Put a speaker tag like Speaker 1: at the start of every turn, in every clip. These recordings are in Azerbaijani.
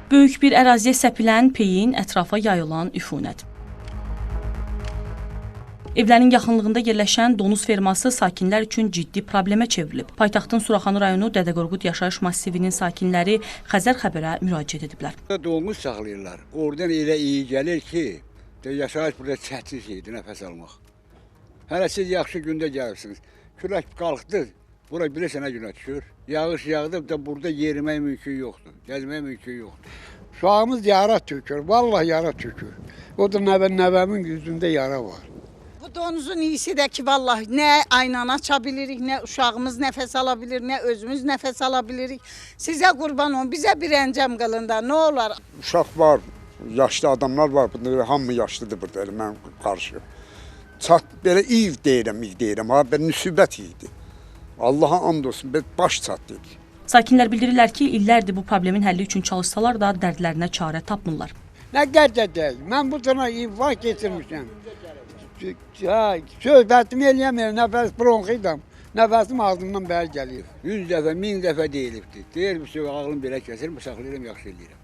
Speaker 1: Böyük bir əraziyə səpilən peyin, ətrafa yayılan üfunət. Evlərin yaxınlığında yerləşən donuz ferması sakinlər üçün ciddi problemə çevrilib. Paytaxtın Suraxanı rayonu Dədə Qorqud yaşayış massivinin sakinləri Xəzər xəbərə müraciət ediblər.
Speaker 2: Donuz saxlayırlar. Oradan elə iyi gəlir ki, yaşayış burada çətin şeydir, nəfəs almaq. Hələ siz yaxşı gündə gəlirsiniz. Külək qalxdı, bura bilirsən nə günə düşür. Yağış yağdı da burada yerimək mümkün yoxdur, gəzmək mümkün yoxdur.
Speaker 3: Uşağımız yara tökür, vallahi yara tökür. O da nəvəmin yüzündə yara var.
Speaker 4: Bu donuzun iyisi də ki, vallahi nə aynan aça bilirik, nə uşağımız nəfəs ala bilir, nə özümüz nəfəs ala bilirik. Sizə qurban olun, bizə bir əncam qılın da, nə olar?
Speaker 3: Uşaq var, yaşlı adamlar var, hamı yaşlıdır burada, mən qarşı. Çat, belə iv deyirəm, ha, belə müsibət idi. Allaha and olsun, baş çatdı.
Speaker 1: Sakinlər bildirirlər ki, illərdir bu problemin həlli üçün çalışsalar da dərdlərinə çarə tapmırlar.
Speaker 3: Nə qədər deyil, mən bu tına var keçirmişəm. Söhbətimi eləyəməyəm, nəfəs bronxidam, nəfəsim ağzımdan bəri gəlir.
Speaker 2: 100 dəfə, 1000 dəfə deyilibdir. Deyir, bir şey ağlım belə kəsir, saxlayıram, yaxşı eləyirəm.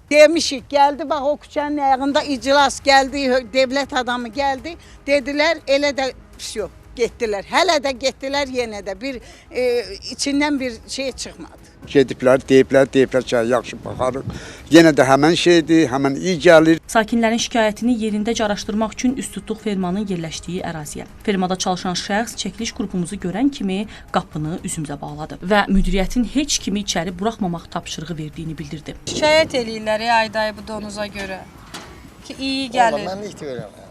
Speaker 4: Demişik, gəldi bax o küçənin ayağında iclas gəldi, devlət adamı gəldi, dedilər elə də yox. Getdilər, hələ də getdilər, yenə də bir içindən bir şey çıxmadı.
Speaker 3: Gediblər, deyiblər ki, yaxşı baxarıq. Yenə də həmən şeydir, həmən iyi gəlir.
Speaker 1: Sakinlərin şikayətini yerindəcə araşdırmaq üçün üst tutduq fermanın yerləşdiyi əraziyə. Fermada çalışan şəxs çəkiliş qrupumuzu görən kimi qapını üzümüzə bağladı və müdiriyyətin heç kimi içəri buraxmamaq tapşırığı verdiyini bildirdi.
Speaker 5: Şikayət eləyirlər ayda bu donuza görə ki, iyi gəlir.
Speaker 6: Mən də istəyirəm.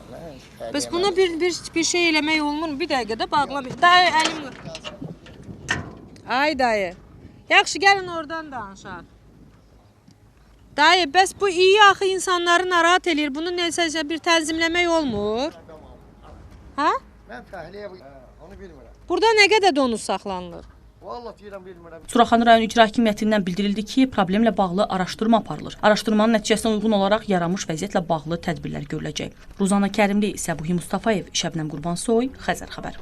Speaker 5: Bəs buna bir şey eləmək olmur mu? Bir dəqiqədə bağlamayın. Dayı, əlim qır. Ay dayı, yaxşı gəlin oradan danışaq. Dayı, bəs bu iyi axı insanları narahat eləyir. Bunu nəsə bir tənzimləmək olmur? Ha?
Speaker 6: Mən fəhliyə onu bilmirəm.
Speaker 5: Burada nə qədər donuz saxlanılır?
Speaker 6: Vallahi deyirəm bilmirəm.
Speaker 1: Suraxanı rayon İcra Hakimiyyətindən bildirildi ki, problemlə bağlı araşdırma aparılır. Araşdırmanın nəticəsinə uyğun olaraq yaranmış vəziyyətlə bağlı tədbirlər görüləcək. Ruzana Kərimli, Səbuhi Mustafayev, Şəbnəm Qurbansoy, Xəzər xəbər.